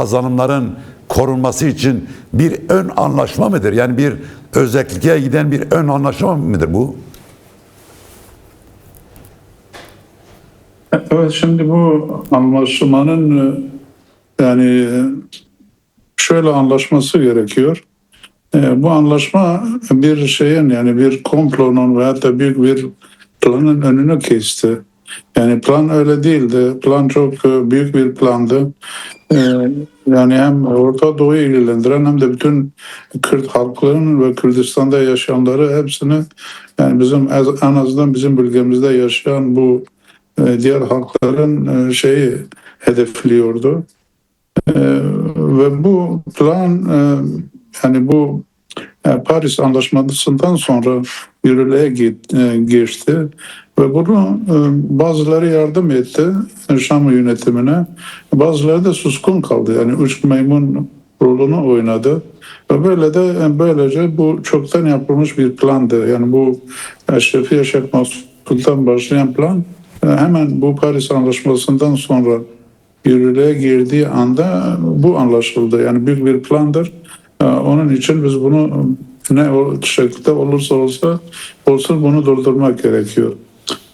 kazanımların korunması için bir ön anlaşma mıdır? Yani bir özelliğe giden bir ön anlaşma mıdır bu? Evet, şimdi bu anlaşmanın yani şöyle anlaşması gerekiyor. Bu anlaşma bir şeyin, yani bir komplonun veya da büyük bir planın önünü kesti. Yani plan öyle değildi. Plan çok büyük bir plandı. E, Yani hem Orta Doğu'yu ilgilendiren hem de bütün Kürt halklarının ve Kürdistan'da yaşayanları hepsini, yani bizim en azından bizim bölgemizde yaşayan bu diğer halkların şeyi hedefliyordu. Ve bu plan yani bu Paris Anlaşması'ndan sonra yürürlüğe geçti ve bunu bazıları yardım etti Şam yönetimine, bazıları da suskun kaldı. Yani üç maymun rolünü oynadı ve böylece bu çoktan yapılmış bir plandı. Yani bu Eşrefi Yaşar Masud'dan başlayan plan hemen bu Paris Anlaşması'ndan sonra yürürlüğe girdiği anda bu anlaşıldı. Yani büyük bir plandır. Onun için biz bunu ne şekilde olursa olsun bunu durdurmak gerekiyor.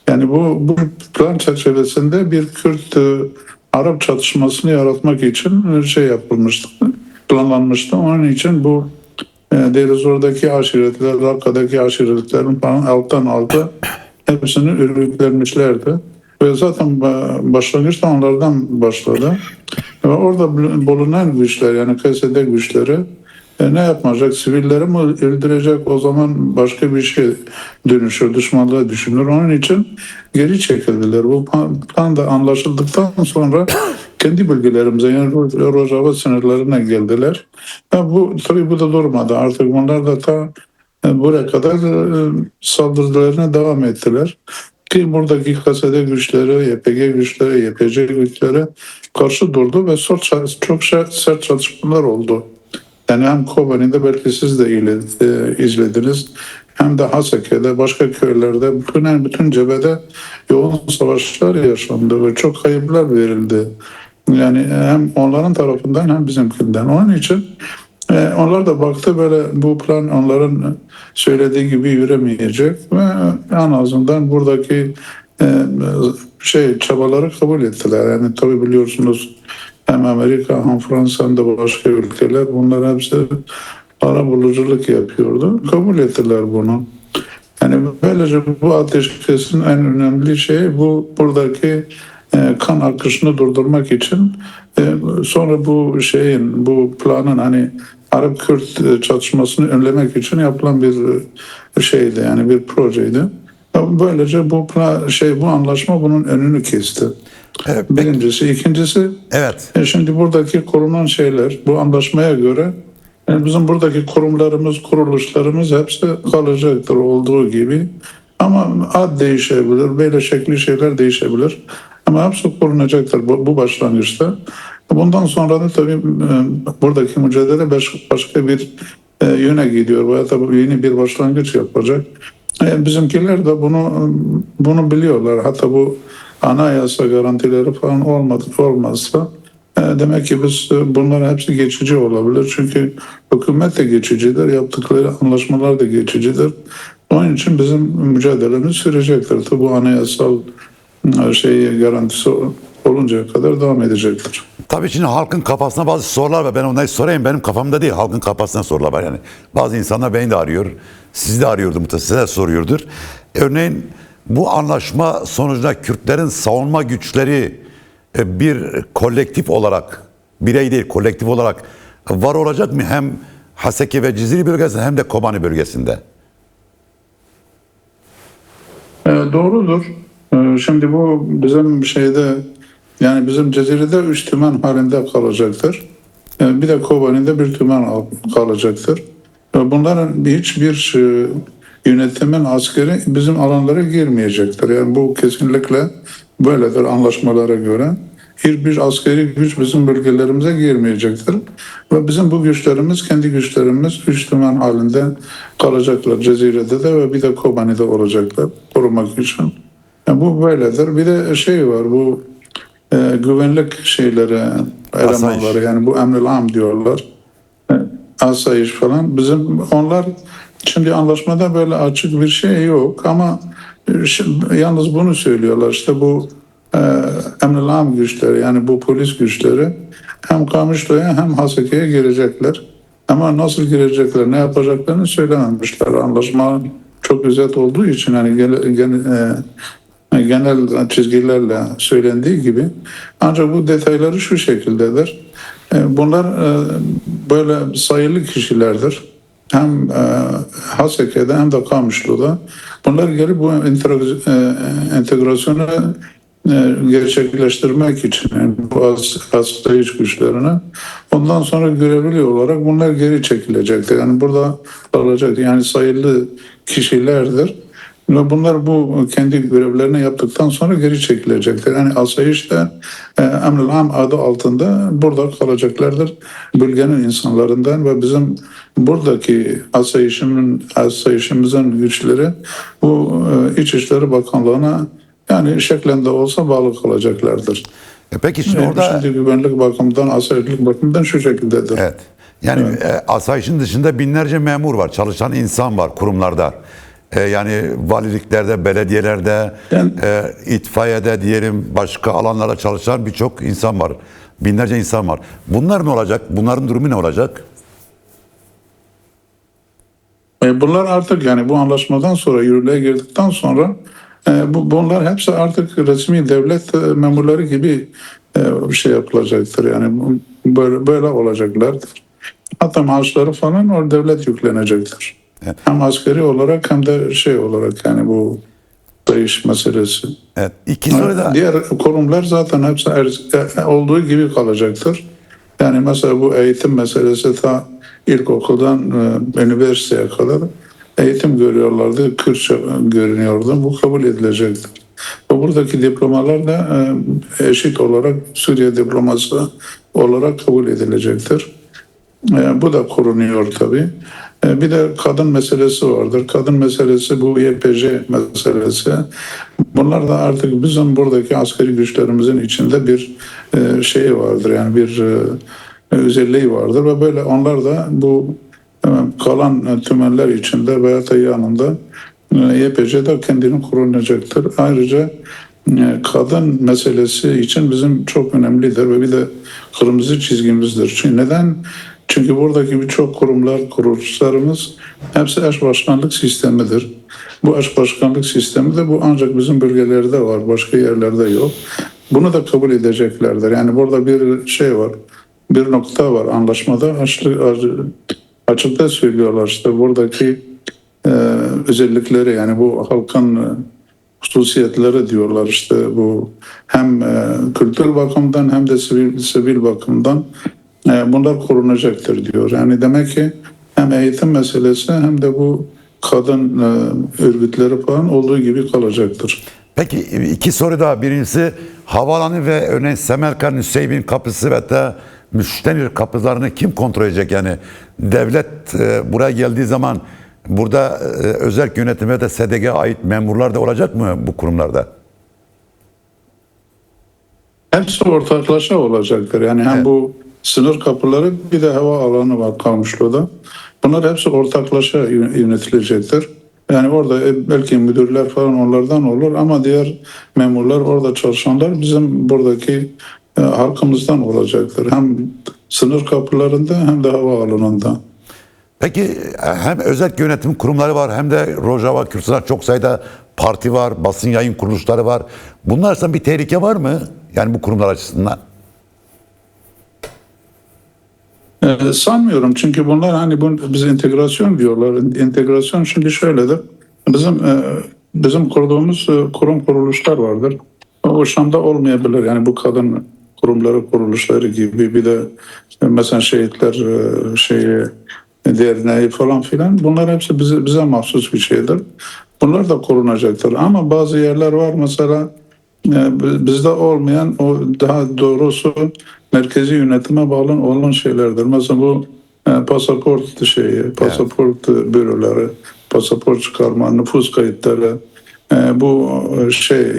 Yani bu plan çerçevesinde bir Kürt-Arap çatışmasını yaratmak için şey yapılmıştı, planlanmıştı. Onun için bu Derizor'daki aşiretler, Rakka'daki aşiretlerin falan alttan alta hepsini örgütlenmişlerdi. Ve zaten başlangıçta onlardan başladı. Ve orada bulunan güçler, yani KSD güçleri ne yapmayacak? Sivilleri mi öldürecek? O zaman başka bir şey dönüşür, düşmanlığa düşünür. Onun için geri çekildiler. Bu plan da anlaşıldıktan sonra kendi bölgelerimize, yani Rojava sınırlarına geldiler. Tabii bu da durmadı. Artık bunlar da buraya kadar saldırılarına devam ettiler. Ki buradaki KSD güçleri, YPG güçleri, YPC güçleri karşı durdu ve çok sert çatışmalar oldu. Yani hem Kobani'de, belki siz de izlediniz, hem de Haseke'de, başka köylerde, bütün cephede yoğun savaşlar yaşandı ve çok kayıplar verildi. Yani hem onların tarafından hem bizimkinden. Onun için onlar da baktı, böyle bu plan onların söylediği gibi yürümeyecek ve en azından buradaki çabaları kabul ettiler. Yani tabii biliyorsunuz, hem Amerika hem Fransa hem de başka ülkeler, bunlar hepsi arabuluculuk yapıyordu. Kabul ettiler bunu. Yani böylece bu ateşkesin en önemli şeyi buradaki kan akışını durdurmak için sonra bu planın, hani Arap-Kürt çatışmasını önlemek için yapılan bir şeydi, yani bir projeydi. Böylece bu anlaşma bunun önünü kesti. Evet, Birincisi. İkincisi, evet. Şimdi buradaki korunan şeyler, bu anlaşmaya göre bizim buradaki kuruluşlarımız hepsi kalacaktır olduğu gibi. Ama ad değişebilir, böyle şekli şeyler değişebilir. Ama hepsi korunacaktır bu başlangıçta. Bundan sonra da tabii buradaki mücadele başka bir yöne gidiyor. Veya da yeni bir başlangıç yapacak. Bizimkiler de bunu biliyorlar. Hatta bu anayasa garantileri falan olmazsa demek ki bunların hepsi geçici olabilir. Çünkü hükümet de geçicidir, yaptıkları anlaşmalar da geçicidir. Onun için bizim mücadelemiz sürecektir. Tabi bu anayasal garantisi oluncaya kadar devam edecektir. Tabii şimdi halkın kafasına bazı sorular var. Ben onları sorayım. Benim kafamda değil. Halkın kafasına sorular var. Yani bazı insanlar beni de arıyor. Sizi de arıyordu. Size de soruyordur. Örneğin bu anlaşma sonucunda Kürtlerin savunma güçleri bir kolektif olarak, birey değil kolektif olarak var olacak mı? Hem Haseki ve Cizre bölgesinde hem de Kobani bölgesinde. Doğrudur. Şimdi bu bizim yani bizim Cezire'de 3 tümen halinde kalacaktır. Bir de Kobani'de bir tümen kalacaktır. Bunların hiçbir yönetimin askeri bizim alanlara girmeyecektir. Yani bu kesinlikle böyledir anlaşmalara göre. Bir askeri güç bizim bölgelerimize girmeyecektir. Ve bizim bu güçlerimiz, kendi güçlerimiz 3 tümen halinde kalacaklar Cezire'de de ve bir de Kobani'de olacaklar korumak için. Yani bu böyledir. Bir de var, bu güvenlik şeyleri, elemanları, yani bu emrül am diyorlar. Asayiş falan. Onlar şimdi anlaşmada böyle açık bir şey yok ama yalnız bunu söylüyorlar. İşte bu emrül am güçleri, yani bu polis güçleri hem Kamışlı'ya hem Haseke'ye girecekler. Ama nasıl girecekler, ne yapacaklarını söylememişler. Anlaşma çok özet olduğu için hani genel çizgilerle söylendiği gibi. Ancak bu detayları şu şekildedir. Bunlar böyle sayılı kişilerdir. Hem Haseke'de hem de Kamışlı'da. Bunlar gelip bu entegrasyonu gerçekleştirmek için, yani bu asayiş güçlerine ondan sonra görevli olarak bunlar geri çekilecektir. Yani burada kalacak, yani sayılı kişilerdir. Ve bunlar bu kendi görevlerini yaptıktan sonra geri çekilecekler. Yani asayiş de Emr-ül Am adı altında burada kalacaklardır. Bölgenin insanlarından ve bizim buradaki asayişimizin güçleri bu İçişleri Bakanlığı'na yani şeklen de olsa bağlı kalacaklardır. Peki şimdi orada... Şimdi güvenlik bakımından, asayişlik bakımından şu şekildedir. Evet. Yani asayişin dışında binlerce memur var, çalışan insan var kurumlarda. Yani valiliklerde, belediyelerde, Yani, itfaiyede diyelim, başka alanlarda çalışan birçok insan var. Binlerce insan var. Bunlar ne olacak? Bunların durumu ne olacak? bunlar artık yani bu anlaşmadan sonra, yürürlüğe girdikten sonra bunlar hepsi artık resmi devlet memurları gibi bir şey yapılacaktır. Yani böyle olacaklardır. Hatta maaşları falan o devlet yüklenecektir. Evet. Hem askeri olarak hem de şey olarak, yani bu iş meselesi. Evet. İki soru da... Diğer kurumlar zaten hepsi olduğu gibi kalacaktır. Yani mesela bu eğitim meselesi ta ilkokuldan üniversiteye kadar eğitim görüyorlardı, Kürtçe görünüyordu. Bu kabul edilecektir. Ve buradaki diplomalar da eşit olarak Suriye diploması olarak kabul edilecektir. Bu da korunuyor tabii. Bir de kadın meselesi vardır. Kadın meselesi, bu YPJ meselesi. Bunlar da artık bizim buradaki askeri güçlerimizin içinde bir şeyi vardır. Yani bir özelliği vardır ve böyle onlar da bu kalan tümenler içinde veya da yanında YPJ'de kendini korunacaktır. Ayrıca kadın meselesi için bizim çok önemlidir ve bir de kırmızı çizgimizdir. Çünkü neden? Çünkü buradaki birçok kurumlar, kuruluşlarımız hepsi eş başkanlık sistemidir. Bu eş başkanlık sistemi de bu ancak bizim bölgelerde var, başka yerlerde yok. Bunu da kabul edeceklerdir. Yani burada bir şey var, bir nokta var anlaşmada. Açıkta söylüyorlar işte buradaki özellikleri, yani bu halkın hususiyetleri diyorlar, işte bu hem kültür bakımdan hem de sivil bakımdan bunlar korunacaktır diyor. Yani demek ki hem eğitim meselesi hem de bu kadın örgütleri falan olduğu gibi kalacaktır. Peki iki soru daha. Birincisi havaalanı ve örneğin Semerkant, Hüseyin kapısı ve de Müştenir kapılarını kim kontrol edecek? Yani devlet buraya geldiği zaman burada özel yönetime de SDG'ye ait memurlar da olacak mı bu kurumlarda? Hepsi ortaklaşa olacaktır. Yani hem bu sınır kapıları, bir de hava alanı var Kamışlı'da. Bunlar hepsi ortaklaşa yönetilecektir. Yani orada belki müdürler falan onlardan olur ama diğer memurlar, orada çalışanlar bizim buradaki halkımızdan olacaktır. Hem sınır kapılarında hem de hava alanında. Peki hem özel yönetim kurumları var hem de Rojava, Kürtistan, çok sayıda parti var, basın yayın kuruluşları var. Bunlar arasında bir tehlike var mı? Yani bu kurumlar açısından. Sanmıyorum, çünkü bunlar hani biz entegrasyon diyorlar. Entegrasyon şimdi şöyledir. Bizim kurduğumuz kurum kuruluşlar vardır. O Şam'da olmayabilir. Yani bu kadın kurumları, kuruluşları gibi, bir de mesela şehitler derneği falan filan, bunlar hepsi bize mahsus bir şeydir. Bunlar da korunacaktır. Ama bazı yerler var mesela bizde olmayan, o daha doğrusu merkezi yönetime bağlı olan şeylerdir. Mesela bu pasaport büroları, pasaport çıkarma, nüfus kayıtları, bu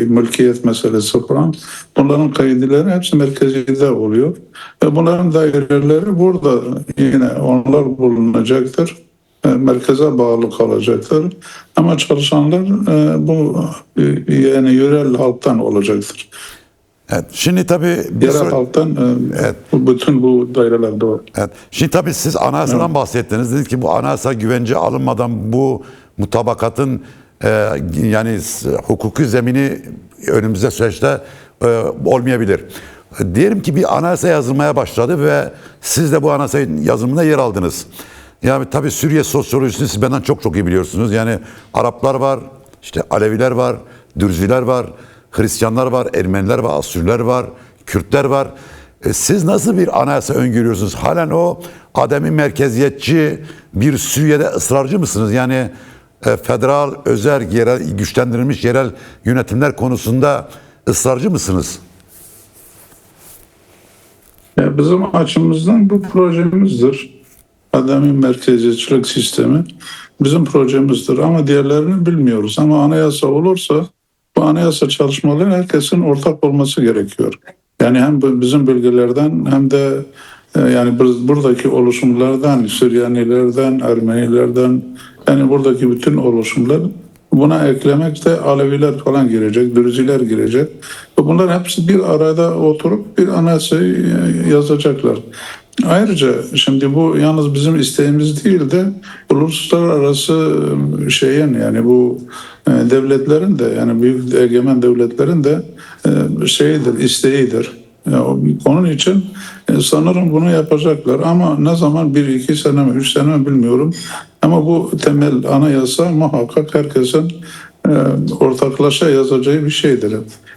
mülkiyet meselesi falan, bunların kayıtları hepsi merkezde oluyor. Ve bunların daireleri burada, yine onlar bulunacaktır. Merkeze bağlı kalacaktır. Ama çalışanlar bu yani yerel halktan olacaktır. Evet. Şimdi tabii Yerel halktan evet. bütün bu dairelerde var. Evet. Şimdi tabii siz anayasadan bahsettiniz. Dediniz ki bu anayasa güvence alınmadan bu mutabakatın yani hukuki zemini önümüzde süreçte olmayabilir. Diyelim ki bir anayasa yazılmaya başladı ve siz de bu anayasa yazımında yer aldınız. Yani tabii Suriye sosyolojisini siz benden çok iyi biliyorsunuz. Yani Araplar var, işte Aleviler var, Dürziler var, Hristiyanlar var, Ermeniler var, Asürler var, Kürtler var. Siz nasıl bir anayasa öngörüyorsunuz? Halen o ademi merkeziyetçi bir Suriye'de ısrarcı mısınız? Yani federal, özel, yerel, güçlendirilmiş yerel yönetimler konusunda ısrarcı mısınız? Bizim açımızdan bu projemizdir. Ademi merkeziyetçilik sistemi bizim projemizdir ama diğerlerini bilmiyoruz. Ama anayasa olursa bu anayasa çalışmaları herkesin ortak olması gerekiyor. Yani hem bizim bölgelerden hem de yani buradaki oluşumlardan, Süryanilerden, Ermenilerden, yani buradaki bütün oluşumlar, buna eklemek de Aleviler falan girecek, Dürziler girecek. Bunlar hepsi bir arada oturup bir anayasayı yazacaklar. Ayrıca şimdi bu yalnız bizim isteğimiz değil de uluslararası yani bu devletlerin de, yani büyük egemen devletlerin de isteğidir. Onun için sanırım bunu yapacaklar ama ne zaman, bir iki sene mi, 3 sene mi bilmiyorum. Ama bu temel anayasa muhakkak herkesin ortaklaşa yazacağı bir şeydir.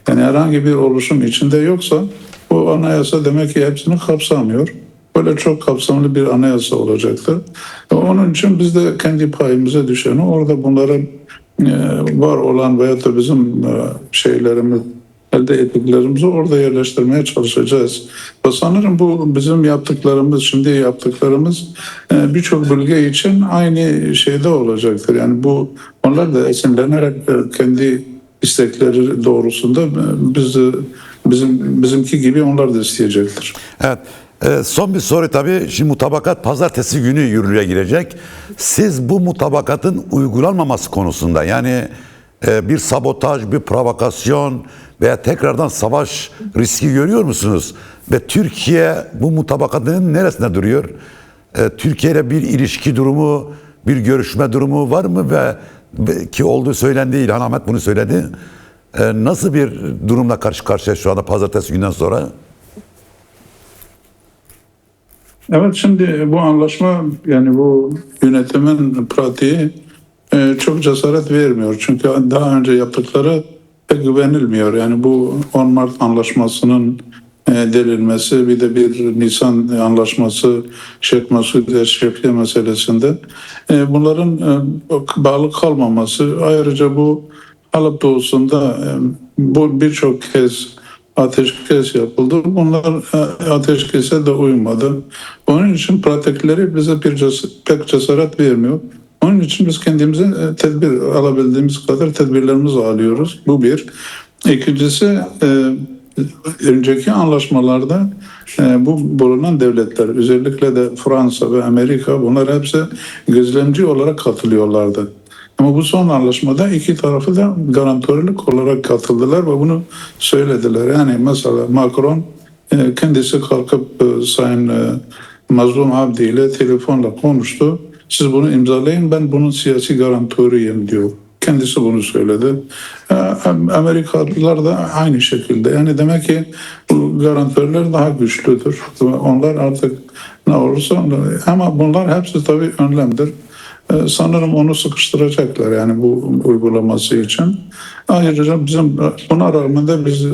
Yani herhangi bir oluşum içinde yoksa bu anayasa demek ki hepsini kapsamıyor. Böyle çok kapsamlı bir anayasa olacaktır. Onun için biz de kendi payımıza düşeni orada bunların var olan veya da bizim şeylerimiz, elde ettiklerimizi orada yerleştirmeye çalışacağız. Ve sanırım bu bizim yaptıklarımız, şimdi yaptıklarımız birçok bölge için aynı şeyde olacaktır. Yani bu, onlar da esinlenerek kendi istekleri doğrusunda bizimki gibi onlar da isteyecektir. Evet. Son bir soru tabii. Şimdi mutabakat pazartesi günü yürürlüğe girecek. Siz bu mutabakatın uygulanmaması konusunda, yani bir sabotaj, bir provokasyon veya tekrardan savaş riski görüyor musunuz? Ve Türkiye bu mutabakatın neresinde duruyor? Türkiye ile bir ilişki durumu, bir görüşme durumu var mı? Ve ki olduğu söylendi, İlhan Ahmet bunu söyledi. Nasıl bir durumla karşı karşıya şu anda pazartesi günden sonra? Evet, şimdi bu anlaşma, yani bu yönetimin pratiği çok cesaret vermiyor. Çünkü daha önce yaptıkları pek güvenilmiyor. Yani bu 10 Mart anlaşmasının delinmesi, bir de bir Nisan anlaşması, Şeyh Mesud Şevki meselesinde bunların bağlı kalmaması. Ayrıca bu Halep doğusunda bu birçok kez ateşkes yapıldı. Bunlar ateşkese de uymadı. Onun için pratikleri bize pek cesaret vermiyor. Onun için biz kendimize tedbir alabildiğimiz kadar tedbirlerimizi alıyoruz. Bu bir. İkincisi, önceki anlaşmalarda bu bulunan devletler, özellikle de Fransa ve Amerika, bunlar hepsi gözlemci olarak katılıyorlardı. Ama bu son anlaşmada iki tarafı da garantörlük olarak katıldılar ve bunu söylediler. Yani mesela Macron kendisi kalkıp Sayın Mazlum Abdi ile telefonla konuştu. Siz bunu imzalayın, ben bunun siyasi garantörüyüm diyor. Kendisi bunu söyledi. Amerikalılar da aynı şekilde. Yani demek ki bu garantörler daha güçlüdür. Onlar artık ne olursa, ama bunlar hepsi tabii önlemdir. Sanırım onu sıkıştıracaklar, yani bu uygulaması için. Ayrıca bizim buna rağmen de biz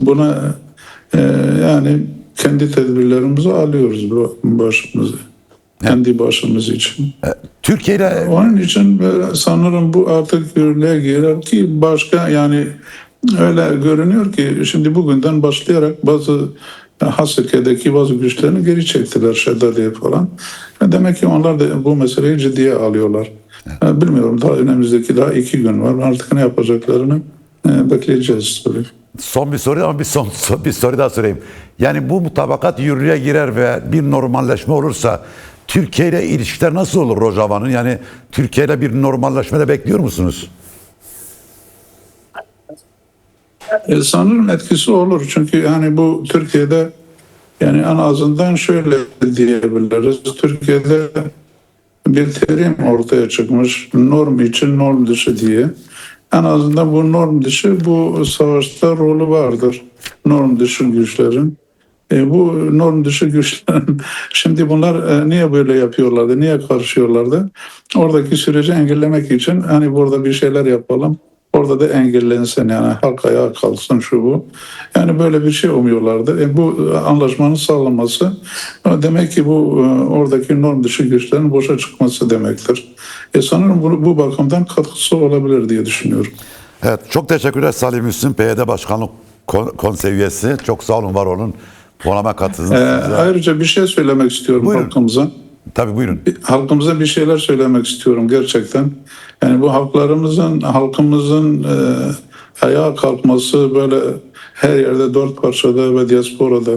buna yani kendi tedbirlerimizi alıyoruz başımıza. Kendi başımız için. Türkiye ile Onun için sanırım bu artık yürürlüğe girer ki başka, yani öyle görünüyor ki şimdi bugünden başlayarak bazı Hasıke'deki bazı güçlerini geri çektiler, Şeddadiye falan. Demek ki onlar da bu meseleyi ciddiye alıyorlar. Bilmiyorum, daha önümüzdeki daha 2 gün var. Artık ne yapacaklarını bekleyeceğiz tabii. Son bir soru ama bir soru daha sorayım. Yani bu mutabakat yürürlüğe girer ve bir normalleşme olursa Türkiye ile ilişkiler nasıl olur Rojava'nın? Yani Türkiye ile bir normalleşme de bekliyor musunuz? Sanırım etkisi olur. Çünkü yani bu Türkiye'de, yani en azından şöyle diyebiliriz. Türkiye'de bir terim ortaya çıkmış. Norm için norm dışı diye. En azından bu norm dışı, bu savaşta rolü vardır. Norm dışı güçlerin. Bu norm dışı güçlerin şimdi bunlar niye böyle yapıyorlardı? Niye karışıyorlardı? Oradaki süreci engellemek için hani burada bir şeyler yapalım. Orada da engellensin, yani halk ayağa kalksın, şu bu. Yani böyle bir şey umuyorlardı. Bu anlaşmanın sağlanması demek ki bu oradaki norm dışı güçlerin boşa çıkması demektir. Sanırım bu bakımdan katkısı olabilir diye düşünüyorum. Evet, çok teşekkürler Salih Müslim, PYD Başkanlık Konsey üyesi. Çok sağ olun, var olun. Programa katıldınız. Ayrıca bir şey söylemek istiyorum Buyurun. halkımıza. Tabii, buyurun. Halkımıza bir şeyler söylemek istiyorum gerçekten. Yani bu halkımızın ayağa kalkması, böyle her yerde, dört parçada ve diasporada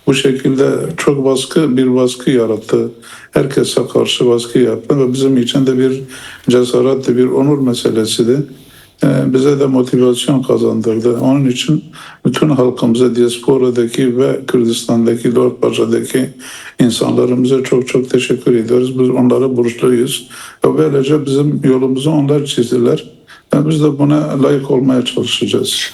bu şekilde çok bir baskı yarattı. Herkese karşı baskı yarattı ve bizim için de bir cesaretti, bir onur meselesiydi. Bize de motivasyon kazandırdı. Onun için bütün halkımıza, diasporadaki ve Kürdistan'daki, dört parçadaki insanlarımıza çok çok teşekkür ediyoruz. Biz onlara borçluyuz. Ve böylece bizim yolumuzu onlar çizdiler. Ve biz de buna layık olmaya çalışacağız.